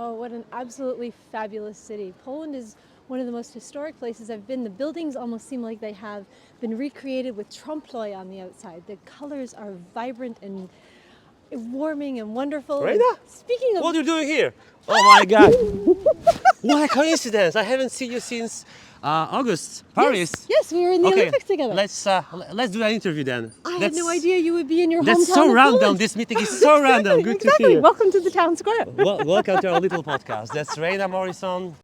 Oh, what an absolutely fabulous city. Poland is one of the most historic places I've been. The buildings almost seem like they have been recreated with trompe-l'oeil on the outside. The colors are vibrant and warming and wonderful. And Rayna, speaking of... what are you doing here? Oh my God! What a coincidence! I haven't seen you since August, Paris. Yes, we were in the Okay, Olympics together. let's do an interview then. I had no idea you would be in your hometown. That's so of random. Poland. This meeting is so random. Good to see you. Welcome to the town square. Welcome to our little podcast. That's Rayna Morrison.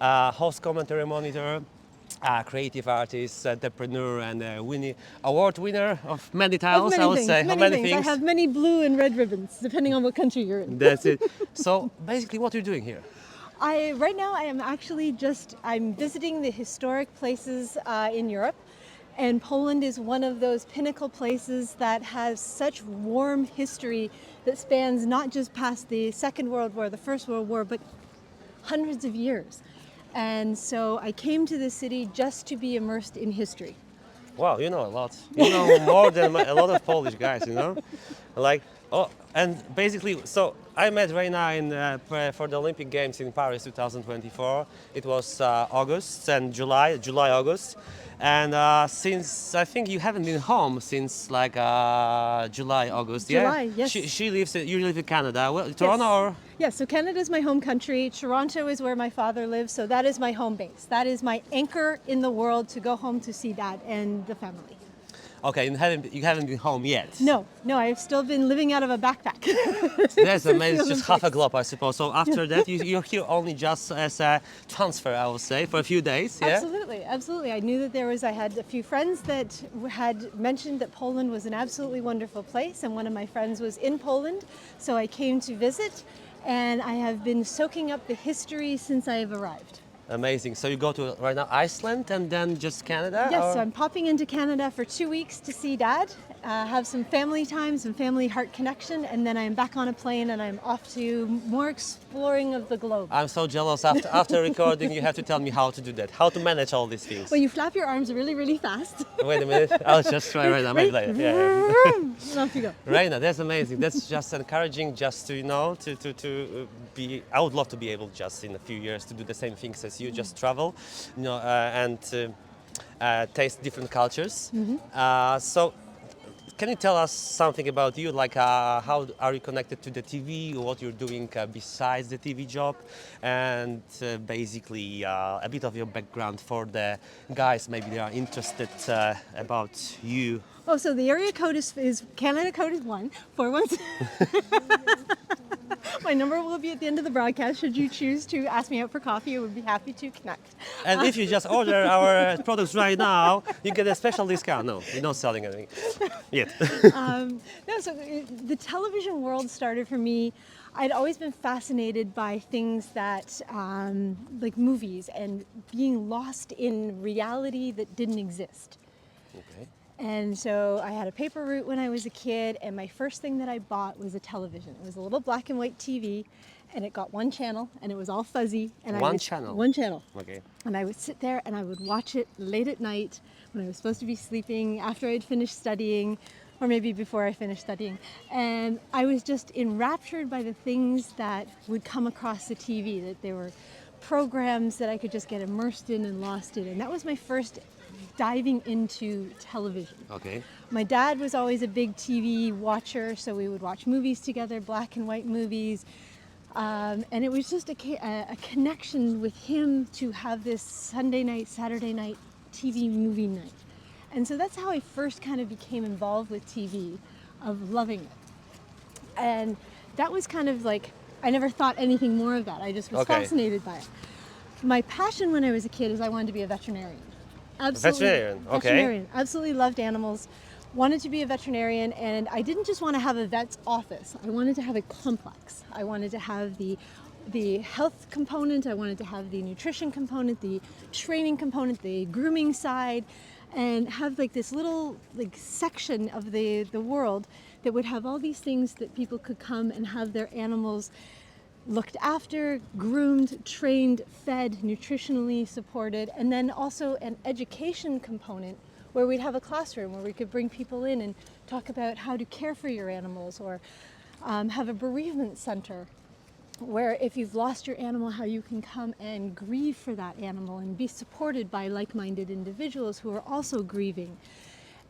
Host, commentary monitor, creative artist, entrepreneur, and award winner of many titles. I would say. Many things. I have many blue and red ribbons, depending on what country you're in. That's it. So basically, what are you doing here? Right now I am actually I'm visiting the historic places in Europe, and Poland is one of those pinnacle places that has such warm history that spans not just past the Second World War, the First World War, but hundreds of years. And so I came to the city just to be immersed in history. Wow, you know a lot. You know more than a lot of Polish guys, you know? And basically, so I met Rayna for the Olympic Games in Paris 2024. It was August and July, August. And since, I think you haven't been home since like July, August, July, yeah? yes. You live in Canada, Toronto or? Yes, so Canada is my home country. Toronto is where my father lives, so that is my home base. That is my anchor in the world to go home to see Dad and the family. Okay, you haven't been home yet? No, I've still been living out of a backpack. That's amazing, it's just half a globe, I suppose. So after that, you're here only just as a transfer, I would say, for a few days, yeah? Absolutely. I knew that I had a few friends that had mentioned that Poland was an absolutely wonderful place, and one of my friends was in Poland, so I came to visit, and I have been soaking up the history since I have arrived. Amazing. So you go to right now Iceland and then just Canada? Yes, or? so I'm popping into Canada for 2 weeks to see Dad, have some family time, some family heart connection, and then I'm back on a plane and I'm off to more exploring of the globe. I'm so jealous. After recording, you have to tell me how to do that, how to manage all these things. Well, you flap your arms really, really fast. Wait a minute. I'll just try right now. Maybe later. Yeah. Off you go. Rayna, that's amazing. That's just encouraging. Just to be. I would love to be able just in a few years to do the same things as you. Just travel, and taste different cultures. Mm-hmm. So, can you tell us something about you? Like, how are you connected to the TV? What you're doing besides the TV job, and basically a bit of your background for the guys. Maybe they are interested about you. Oh, so the area code is Canada code is 141. My number will be at the end of the broadcast. Should you choose to ask me out for coffee, I would be happy to connect. And if you just order our products right now, you get a special discount. No, we're not selling anything yet. So the television world started for me. I'd always been fascinated by things that, like movies and being lost in reality that didn't exist. Okay. And so I had a paper route when I was a kid, and my first thing that I bought was a television. It was a little black and white TV, and it got one channel, and it was all fuzzy. And One channel? One channel. Okay. And I would sit there and I would watch it late at night when I was supposed to be sleeping, after I'd finished studying, or maybe before I finished studying. And I was just enraptured by the things that would come across the TV, that there were programs that I could just get immersed in and lost in. And that was my first diving into television. Okay. My dad was always a big TV watcher, so we would watch movies together, black and white movies. And it was just a connection with him to have this Sunday night, Saturday night TV movie night. And so that's how I first kind of became involved with TV, of loving it. And that was kind of like, I never thought anything more of that. I just was fascinated by it. My passion when I was a kid is I wanted to be a veterinarian. Absolutely. Veterinarian, okay. Veterinarian. Absolutely loved animals. Wanted to be a veterinarian, and I didn't just want to have a vet's office. I wanted to have a complex. I wanted to have the health component. I wanted to have the nutrition component, the training component, the grooming side, and have like this little like section of the world that would have all these things that people could come and have their animals looked after, groomed, trained, fed, nutritionally supported, and then also an education component where we'd have a classroom where we could bring people in and talk about how to care for your animals, or have a bereavement center where if you've lost your animal, how you can come and grieve for that animal and be supported by like-minded individuals who are also grieving.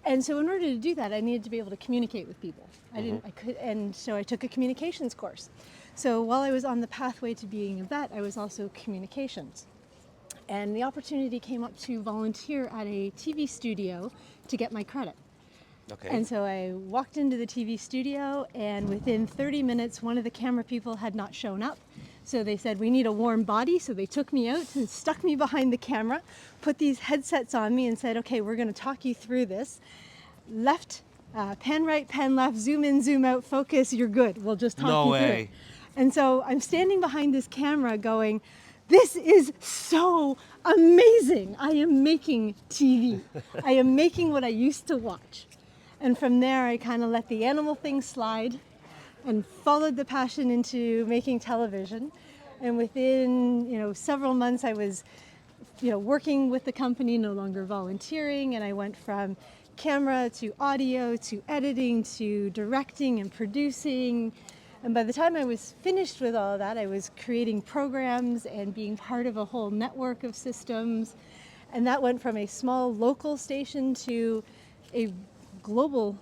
And so in order to do that, I needed to be able to communicate with people. And so I took a communications course. So while I was on the pathway to being a vet, I was also communications. And the opportunity came up to volunteer at a TV studio to get my credit. Okay. And so I walked into the TV studio, and within 30 minutes, one of the camera people had not shown up. So they said, we need a warm body. So they took me out and stuck me behind the camera, put these headsets on me and said, okay, we're going to talk you through this. Left, pan right, pan left, zoom in, zoom out, focus, you're good. We'll just talk you through it. And so I'm standing behind this camera going, this is so amazing. I am making TV. I am making what I used to watch. And from there, I kind of let the animal thing slide and followed the passion into making television. And within, several months, I was, working with the company, no longer volunteering. And I went from camera to audio to editing to directing and producing. And by the time I was finished with all of that, I was creating programs and being part of a whole network of systems. And that went from a small local station to a global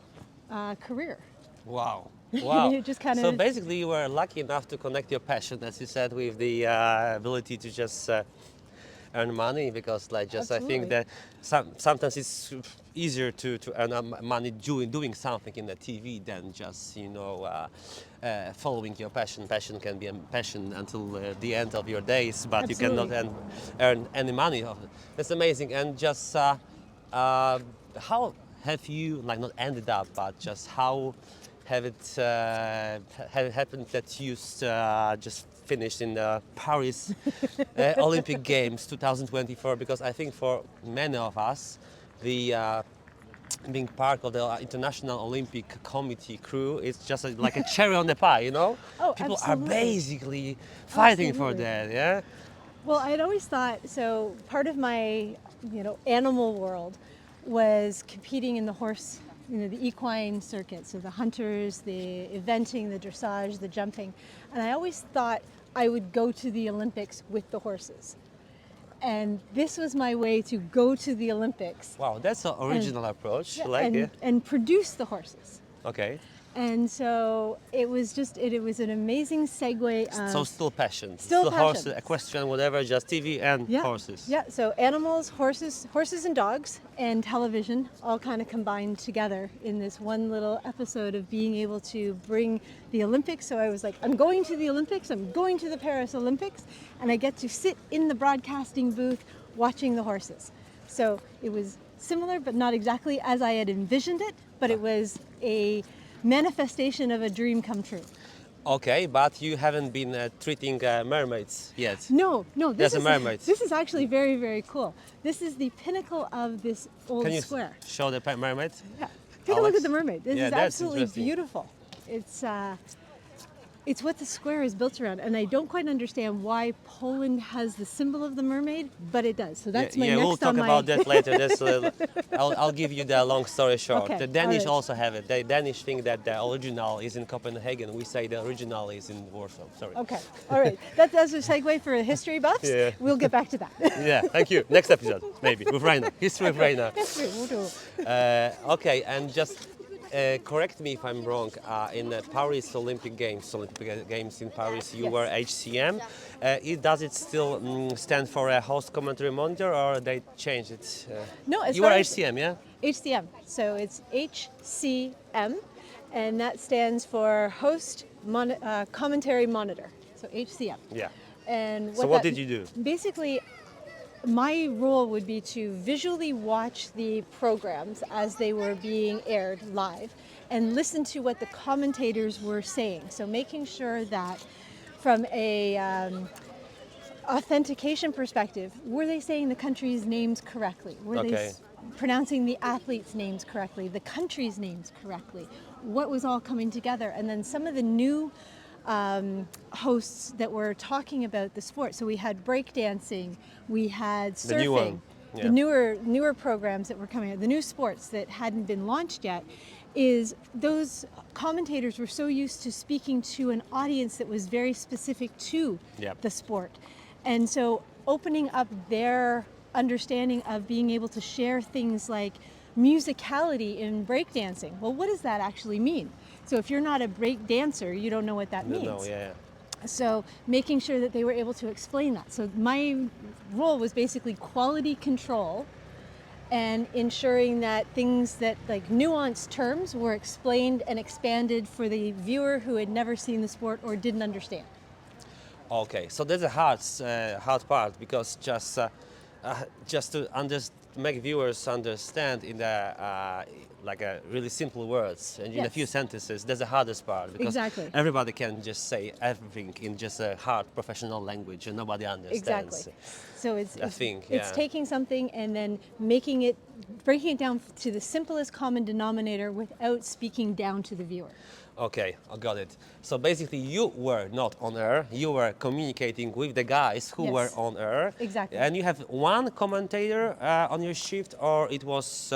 career. Wow. Wow. It just kind So of basically you were lucky enough to connect your passion, as you said, with the ability to just earn money, because I think that sometimes it's easier to earn money doing something in the TV than just following your passion. Passion can be a passion until the end of your days, but Absolutely. you cannot earn any money of it. That's amazing. And just how have you not ended up, but just how have it happened that you just finished in the Paris Olympic Games 2024? Because I think for many of us, the being part of the International Olympic Committee crew is just like a cherry on the pie, Oh, People absolutely. are basically fighting for Absolutely. that, yeah? Well, I'd always thought, so part of my, animal world was competing in the horse, the equine circuit. So the hunters, the eventing, the dressage, the jumping. And I always thought I would go to the Olympics with the horses. And this was my way to go to the Olympics. Wow, that's an original approach. And produce the horses. Okay. And so it was an amazing segue. So still passion. Still horses, passion. equestrian, whatever, just TV and horses. Yeah, so animals, horses and dogs and television all kind of combined together in this one little episode of being able to bring the Olympics. So I was like, I'm going to the Olympics, I'm going to the Paris Olympics, and I get to sit in the broadcasting booth watching the horses. So it was similar, but not exactly as I had envisioned it, but it was a manifestation of a dream come true. Okay, but you haven't been treating mermaids yet. No. There's a mermaid. This is actually very, very cool. This is the pinnacle of this old Can you square. show the mermaid? Yeah. Take a look at the mermaid. This is that's absolutely interesting. beautiful. It's what the square is built around, and I don't quite understand why Poland has the symbol of the mermaid, but it does. So that's my next we'll talk on my... about that later. I'll give you the long story short. Okay, The Danish all right. also have it. The Danish think that the original is in Copenhagen. We say the original is in Warsaw. Sorry. Okay, all right. That's a segue for history buffs. Yeah. We'll get back to that. Yeah, thank you. Next episode, maybe, with Rayna. History with Rayna. History, we'll do. Okay, and just correct me if I'm wrong. In the Paris Olympic Games in Paris, you Yes. were HCM. Does it still stand for a host commentary monitor, or they changed it? No, as you far were as- HCM, yeah? HCM. So it's HCM, and that stands for Host Commentary Monitor. So HCM. Yeah. And So what did you do? Basically, my role would be to visually watch the programs as they were being aired live and listen to what the commentators were saying. So making sure that from a authentication perspective, were they saying the country's names correctly? Were they pronouncing the athletes' names correctly, the country's names correctly? What was all coming together? And then some of the new hosts that were talking about the sport. So we had breakdancing, we had surfing. The new one. Yeah. the newer programs that were coming out, the new sports that hadn't been launched yet, is those commentators were so used to speaking to an audience that was very specific to Yep. the sport. And so opening up their understanding of being able to share things like musicality in breakdancing. Well, what does that actually mean? So if you're not a break dancer, you don't know what that means. No, yeah. So making sure that they were able to explain that. So my role was basically quality control and ensuring that things that like nuanced terms were explained and expanded for the viewer who had never seen the sport or didn't understand. Okay, so that's a hard part because just to make viewers understand in the like a really simple words and in a Yes. few sentences, that's the hardest part because Exactly. everybody can just say everything in just a hard professional language and nobody understands. Exactly. So it's yeah. taking something and then breaking it down to the simplest common denominator without speaking down to the viewer. Okay, I got it. So basically, you were not on air. You were communicating with the guys who Yes. were on air. Exactly. And you have one commentator on your shift, or it was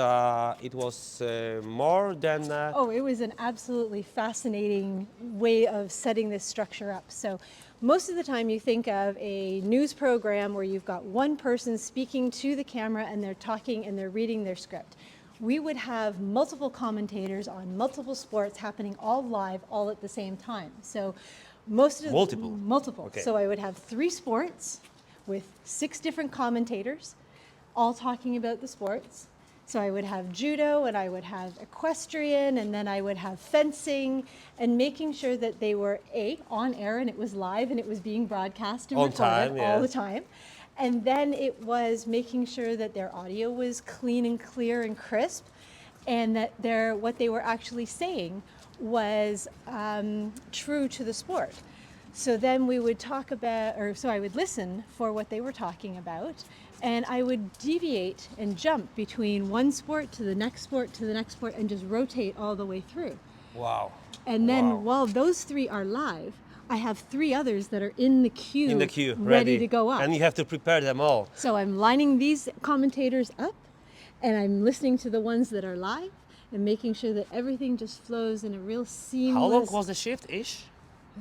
more than. Oh, it was an absolutely fascinating way of setting this structure up. So most of the time you think of a news program where you've got one person speaking to the camera and they're talking and they're reading their script. We would have multiple commentators on multiple sports happening all live, all at the same time. So most of multiple. Okay. So I would have 3 sports with 6 different commentators, all talking about the sports. So I would have judo and I would have equestrian and then I would have fencing and making sure that they were on air and it was live and it was being broadcast and On recorded time, yeah. all the time. And then it was making sure that their audio was clean and clear and crisp and that what they were actually saying was true to the sport. So then we would talk about, so I would listen for what they were talking about, and I would deviate and jump between one sport to the next sport to the next sport and just rotate all the way through. Wow. And then Wow. while those 3 are live, I have 3 others that are in the queue, ready to go up. And you have to prepare them all. So I'm lining these commentators up and I'm listening to the ones that are live and making sure that everything just flows in a real seamless. How long was the shift-ish?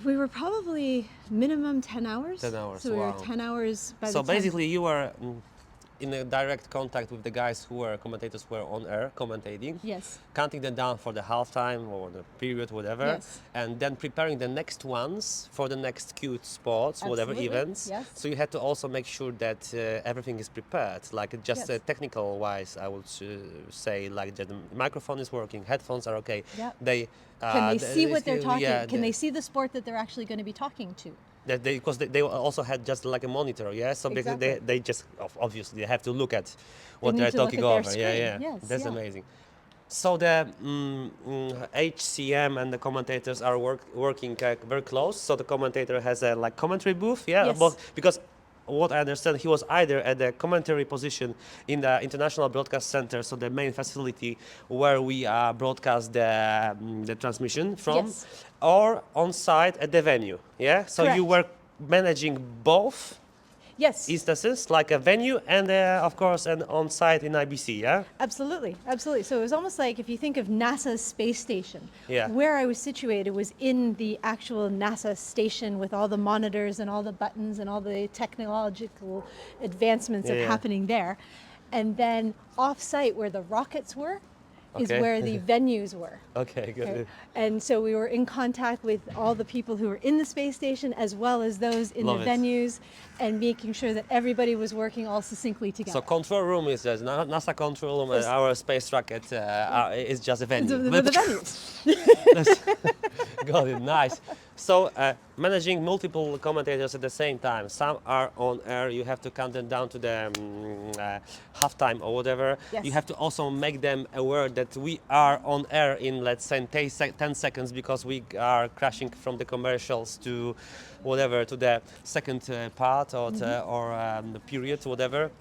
We were probably minimum 10 hours. 10 hours, So we wow. were 10 hours by So the time. basically, you were in a direct contact with the guys who were commentators who were on air commentating. Yes. Counting them down for the halftime or the period, whatever, Yes. and then preparing the next ones for the next cute sports, whatever Absolutely, events. yes. So you had to also make sure that everything is prepared, like just Yes. technical wise. I would say like that the microphone is working, headphones are okay. Yeah. They Can they see what they're talking? Yeah, Can they see the sport that they're actually going to be talking to? because they also had just like a monitor, yeah. So basically Exactly. they just obviously they have to look at what need they're to look talking at their over. Yeah, screen. yeah. Yes, That's yeah. amazing. So the HCM and the commentators are working very close. So the commentator has a like commentary booth, yeah. Yes. Because what I understand, he was either at the commentary position in the International Broadcast Center, so the main facility where we broadcast the transmission from, Yes. or on site at the venue, yeah. So you were Correct. managing both Yes. instances, like a venue and of course an on site in IBC, yeah. Absolutely, absolutely. So it was almost like if you think of NASA's space station, Yeah. where I was situated was in the actual NASA station with all the monitors and all the buttons and all the technological advancements Yeah. happening there. And then off-site where the rockets were is Okay. where the venues were. Okay, good. Okay. And so we were in contact with all the people who were in the space station as well as those in Love the it. venues and making sure that everybody was working all successly together. So control room is just NASA control room, and Yes. our space rocket is just a venue. the venues. Got it, nice. So managing multiple commentators at the same time. Some are on air. You have to count them down to the halftime or whatever. Yes. You have to also make them aware that we are on air in, let's say, 10 seconds because we are crashing from the commercials to whatever, to the second part or the period, whatever.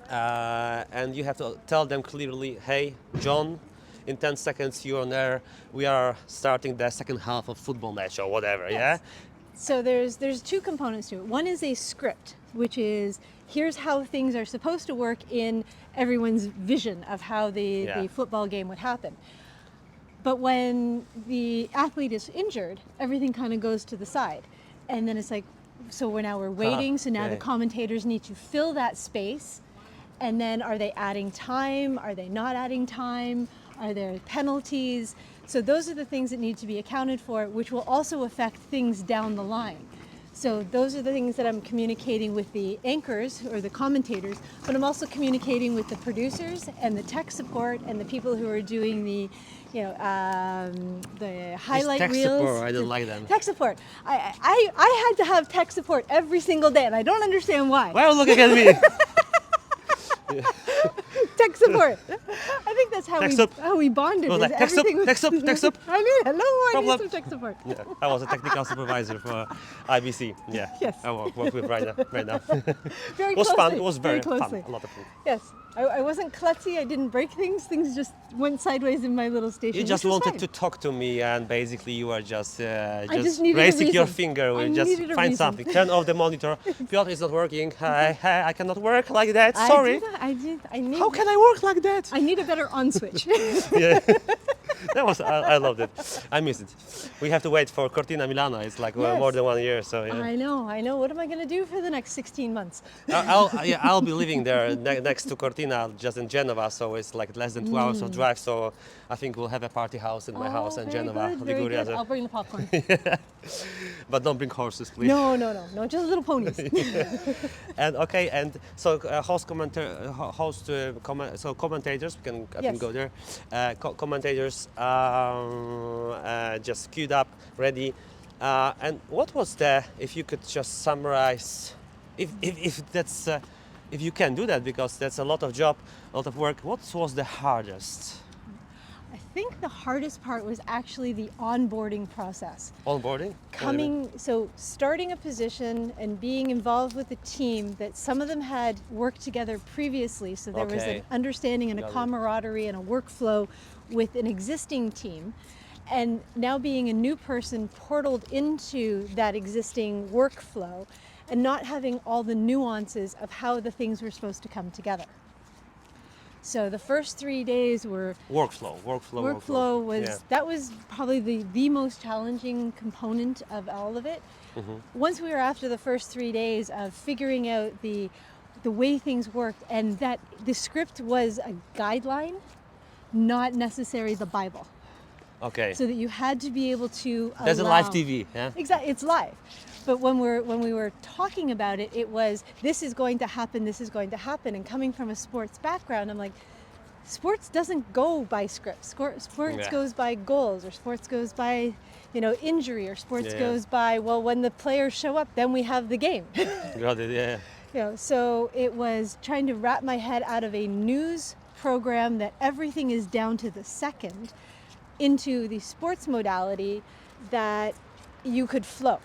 And you have to tell them clearly, hey, John, in 10 seconds you're on air. We are starting the second half of football match or whatever, Yes. So there's 2 components to it. One is a script, which is here's how things are supposed to work in everyone's vision of how the football game would happen. But when the athlete is injured, everything kind of goes to the side. And then it's like, so we're waiting. So now the commentators need to fill that space. And then are they adding time? Are they not adding time? Are there penalties? So those are the things that need to be accounted for, which will also affect things down the line. So those are the things that I'm communicating with the anchors or the commentators, but I'm also communicating with the producers and the tech support and the people who are doing the, the highlight tech reels. Support, I don't like them. Tech support. I had to have tech support every single day, and I don't understand why. Well, look at me. Tech support. I think that's how we bonded. Was Is like, tech sup, everything was- tech sup, tech sup. I mean, hello, I Problem. need some tech support. Yeah, I was a technical supervisor for IBC. Yeah. Yes. I work with Rayna right now. Very It was closely. fun. It was very fun. closely. A lot of fun. Yes, I wasn't klutzy. I didn't break things. Things just went sideways in my little station. You just which was wanted fine. to talk to me, and basically you were just just needed a raising your reason. finger. I We just needed a find reason. something. Turn off the monitor. Piotr is not working. I cannot work like that. I Sorry. did. I did. I need. How can I work like that? I need a better on switch. Yeah. That was I loved it. I miss it. We have to wait for Cortina Milano. It's like Yes. more than 1 year. So yeah. I know. What am I going to do for the next 16 months? I'll be living there next to Cortina, just in Genova. So it's like less than 2 hours of drive. So I think we'll have a party house in my house in very Genova, good, very Liguria. good. I'll bring the popcorn. But don't bring horses, please. No, just little ponies. And okay, and so commentators, I can Yes. go there. Commentators just queued up, ready. And what was if you could just summarize, if that's, if you can do that, because that's a lot of job, a lot of work. What was the hardest? I think the hardest part was actually the onboarding process. Onboarding? What do you mean? Starting a position and being involved with a team that some of them had worked together previously, so there was Okay. an understanding and a Got it. camaraderie and a workflow with an existing team. And now being a new person portaled into that existing workflow and not having all the nuances of how the things were supposed to come together. So the first 3 days were Workflow was Yeah. that was probably the most challenging component of all of it. Once we were after the first 3 days of figuring out the way things worked, and that the script was a guideline, not necessarily the Bible, Okay. so that you had to be able to There's a live TV, yeah? Exactly, it's live. But when we were talking about it, it was, this is going to happen, this is going to happen. And coming from a sports background, I'm like, sports doesn't go by scripts. Sports Yeah. goes by goals, or sports goes by, injury, or sports Yeah. goes by, well, when the players show up, then we have the game. Got it, yeah. So it was trying to wrap my head out of a news program that everything is down to the second into the sports modality that you could flow.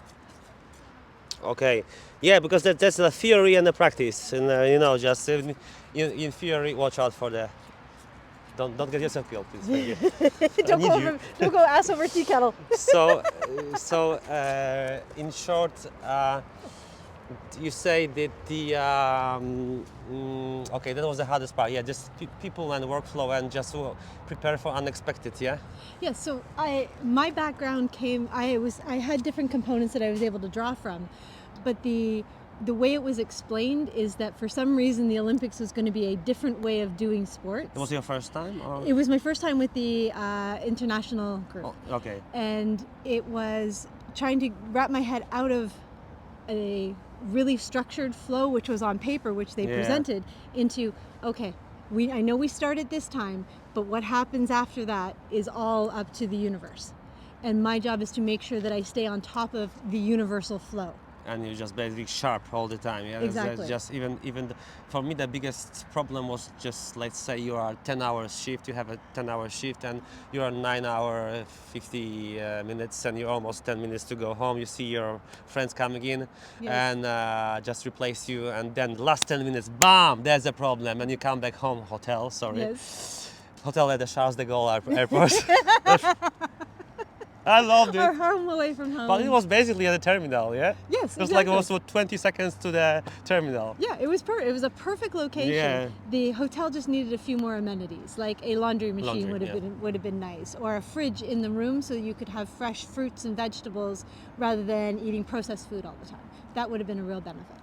Okay, yeah, because that's the theory and the practice, and just in theory, watch out for the. Don't get yourself killed, please. Thank you. Don't go ass over tea kettle. So in short, you say that okay, that was the hardest part. Yeah, just people and workflow and just prepare for unexpected. Yeah. Yeah. So my background I had different components that I was able to draw from, but the way it was explained is that for some reason the Olympics was going to be a different way of doing sports. It was your first time, or? It was my first time with the international group. Oh, okay. And it was trying to wrap my head out of a really structured flow, which was on paper, which they presented, into, okay, I know we started this time, but what happens after that is all up to the universe. And my job is to make sure that I stay on top of the universal flow. And you're just basically sharp all the time. Yeah, Exactly. Just for me, the biggest problem was just, let's say you are 10-hour shift. You have a 10-hour shift, and you are 9-hour 50 minutes, and you're almost 10 minutes to go home. You see your friends coming in, Yes. and just replace you, and then the last 10 minutes, bam, there's a problem, and you come back home. Hotel, sorry, Yes. hotel at the Charles de Gaulle airport. I loved Or it. home away from home. But it was basically at the terminal, yeah? Yes, It was like it exactly. was what, 20 seconds to the terminal. Yeah, it was it was a perfect location. Yeah. The hotel just needed a few more amenities, like a laundry machine Laundry, would have been nice, or a fridge in the room so you could have fresh fruits and vegetables rather than eating processed food all the time. That would have been a real benefit.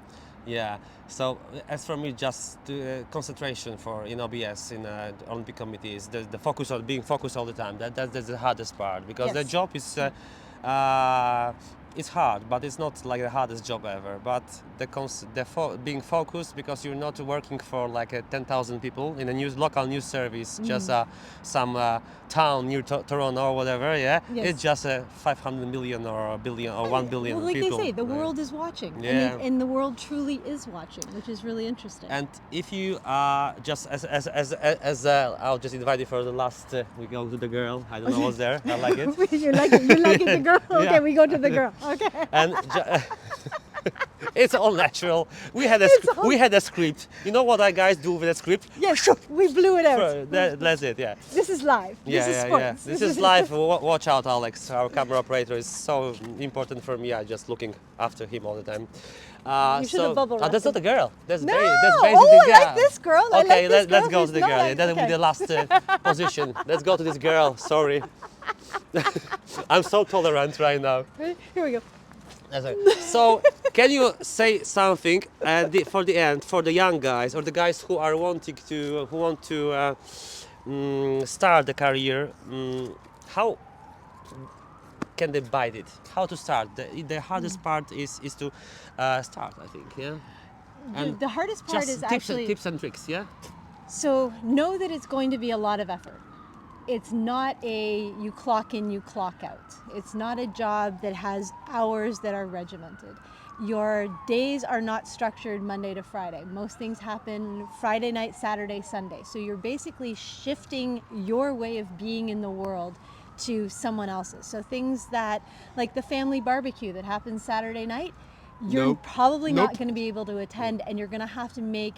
Yeah. So as for me, just concentration for in OBS in the Olympic Committee is the focus on being focused all the time. That's the hardest part because the Yes. job is it's hard, but it's not like the hardest job ever. But being focused because you're not working for like 10,000 people in a local news service, just some town near Toronto or whatever. Yeah, Yes. it's just 500 million or a billion or 1 billion Well, like people. they say, the right? world is watching, Yeah. and the world truly is watching, which is really interesting. And if you just I'll just invite you for the last. We go to the girl. I don't know what's there. I like it. you like it? You like it, the girl? Okay, Yeah. we go to the girl. Okay. And it's all natural. We had we had a script. You know what I guys do with a script? Yes, we blew it out. That's it. Yeah. This is live. Yeah, this is yeah, sports. yeah. This is live. Watch out, Alex. Our camera operator is so important for me. I'm just looking after him all the time. You should have bubble that's not a girl. That's No! that's basically Oh, I like this girl. I Okay, like this let's girl go who's to the not girl. like- That will be okay. the last position. Let's go to this girl. Sorry. I'm so tolerant right now. Ready? Here we go. That's right. So, can you say something for the end for the young guys or the guys who are want to start the career? How can they bite it? How to start? The hardest part is to start. I think. Yeah. And The hardest part just is actually tips and tricks. Yeah. so know that it's going to be a lot of effort. It's not a you clock in, you clock out. It's not a job that has hours that are regimented. Your days are not structured Monday to Friday. Most things happen Friday night, Saturday, Sunday. So you're basically shifting your way of being in the world to someone else's. So things that, like the family barbecue that happens Saturday night, you're Nope. probably Nope. not going to be able to attend, and you're going to have to make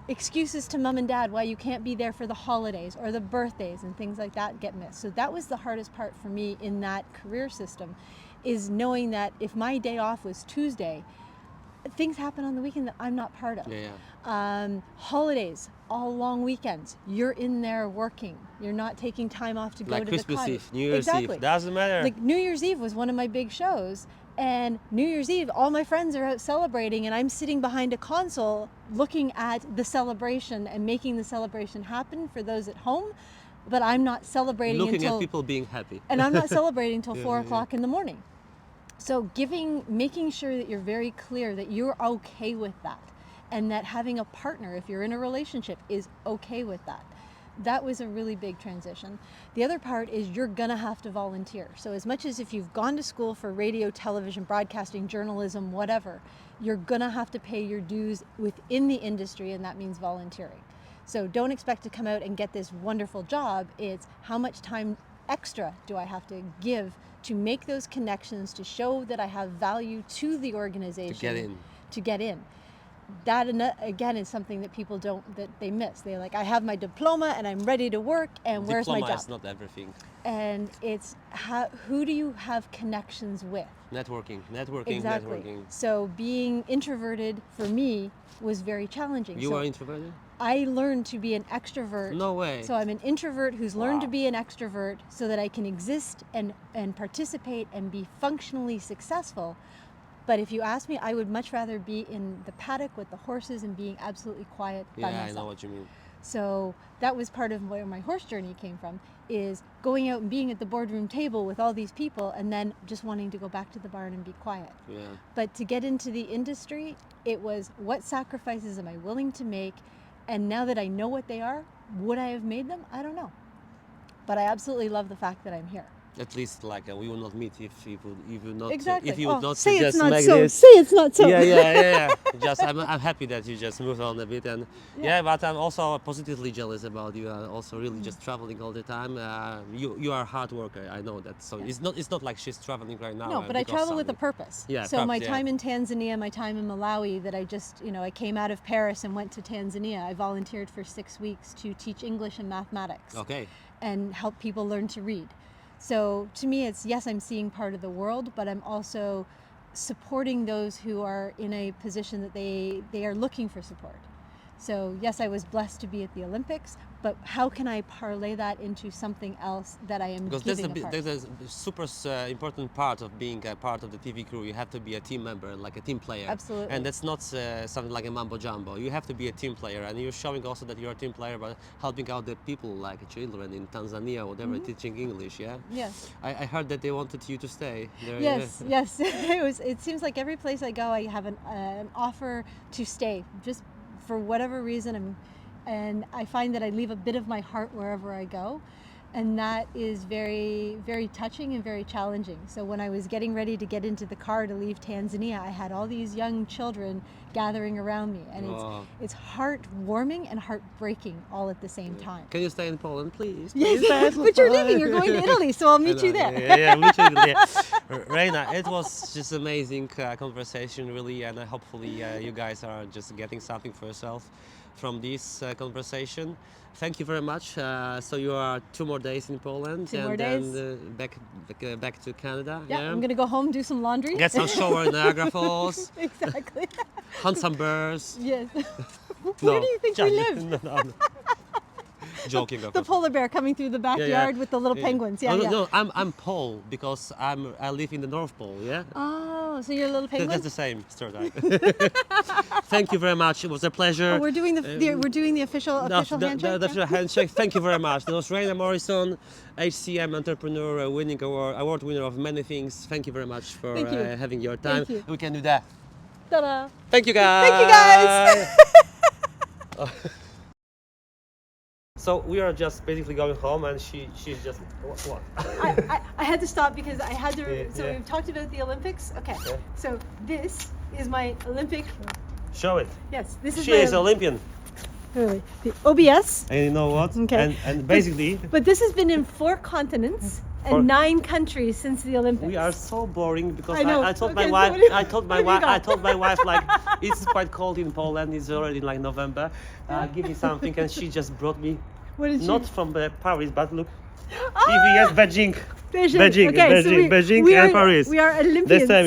excuses to mom and dad why you can't be there for the holidays or the birthdays and things like that get missed. So that was the hardest part for me in that career system, is knowing that if my day off was Tuesday, things happen on the weekend that I'm not part of. Yeah. Holidays, all long weekends, you're in there working. You're not taking time off to go Like to Christmas the cottage. Eve, New Year's Exactly. Eve. Doesn't matter. Like New Year's Eve was one of my big shows, and New Year's Eve, all my friends are out celebrating, and I'm sitting behind a console looking at the celebration and making the celebration happen for those at home, but I'm not celebrating Looking until at people being happy. and I'm not celebrating till Yeah, 4:00 in the morning. So making sure that you're very clear that you're okay with that, and that having a partner, if you're in a relationship, is okay with that. That was a really big transition. The other part is you're gonna have to volunteer. So as much as if you've gone to school for radio, television, broadcasting, journalism, whatever, you're gonna have to pay your dues within the industry, and that means volunteering. So don't expect to come out and get this wonderful job. It's how much time extra do I have to give to make those connections, to show that I have value to the organization. To get in. That again is something that people that they miss. They're like, I have my diploma and I'm ready to work, and where's my Diploma job? is not everything. And it's who do you have connections with? Networking. Exactly. Networking. So being introverted for me was very challenging. You So are introverted? I learned to be an extrovert. No way. So I'm an introvert who's learned to Wow. be an extrovert so that I can exist and participate and be functionally successful. But if you ask me, I would much rather be in the paddock with the horses and being absolutely quiet by Yeah, myself. I know what you mean. So that was part of where my horse journey came from, is going out and being at the boardroom table with all these people and then just wanting to go back to the barn and be quiet. Yeah. But to get into the industry, it was what sacrifices am I willing to make? And now that I know what they are, would I have made them? I don't know. But I absolutely love the fact that I'm here. At least like we will not meet if you would not Exactly. if you would not say it's just not make so. this. Say it's not so. Yeah. Just I'm happy that you just moved on a bit, and yeah, but I'm also positively jealous about you. Also really just traveling all the time. You are a hard worker. I know that. So it's not like she's traveling right now. No, but I because travel with a something. purpose. Yeah, So my purpose, yeah. time in Tanzania, my time in Malawi, that I just, I came out of Paris and went to Tanzania. I volunteered for 6 weeks to teach English and mathematics Okay. and help people learn to read. So to me, it's yes, I'm seeing part of the world, but I'm also supporting those who are in a position that they are looking for support. So yes, I was blessed to be at the Olympics, but how can I parlay that into something else that I am Because giving a part? there's a super important part of being a part of the TV crew. You have to be a team member, like a team player. Absolutely. And that's not something like a mambo jumbo. You have to be a team player, and you're showing also that you're a team player by helping out the people, like children in Tanzania, or whatever, teaching English. Yeah. Yes. I heard that they wanted you to stay there. Yes, yes. It seems like every place I go, I have an offer to stay, just for whatever reason. And I find that I leave a bit of my heart wherever I go. And that is very, very touching and very challenging. So when I was getting ready to get into the car to leave Tanzania, I had all these young children gathering around me. And it's heartwarming and heartbreaking all at the same time. Can you stay in Poland, please? Yes, but you're leaving. You're going to Italy, so I'll meet you there. Yeah, literally. Yeah. Rayna, it was just amazing conversation, really, and hopefully you guys are just getting something for yourself from this conversation. Thank you very much. So you are 2 more days in Poland, Two and more then days. Back to Canada. Yeah, I'm gonna go home, do some laundry. Get some shower in Niagara Falls. Exactly. Hunt some bears. Yes. Where do you think we live? No. Joking, of The course. polar bear coming through the backyard with the little penguins. Yeah, no, yeah. no, I'm Pole because I live in the North Pole. Yeah. Oh, so you're a little penguin. That's the same stereotype. Thank you very much. It was a pleasure. Oh, we're doing the official handshake. That's a handshake. Thank you very much. That was Rayna Morrison, HCM entrepreneur, winning award winner of many things. Thank you very much for Thank you. having your time. Thank you. We can do that. Ta-da. Thank you, guys. Thank you, guys. So we are just basically going home, and she's just what? I had to stop because I had to. So Yeah. we've talked about the Olympics. Okay. Yeah. So this is my Olympic. Show it. Yes, this is She my is Olympian, really, the OBS. and you know what? Okay. And basically, But this has been in 4 continents For- and 9 countries since the Olympics. we are so boring because I know. I told Okay, my so wife. what do you- I told my what have you wife. I got? told my wife like it's quite cold in Poland. It's already like November. Give me something, and she just brought me. What did Not you? from Paris, but look. Ah! EVS Beijing. Beijing. Okay, so Beijing we and are, Paris. We are Olympians. This time,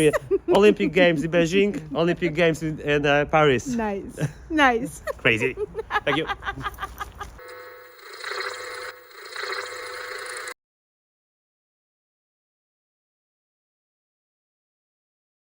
Olympic Games in Beijing, Olympic Games in Paris. Nice. Crazy. Thank you.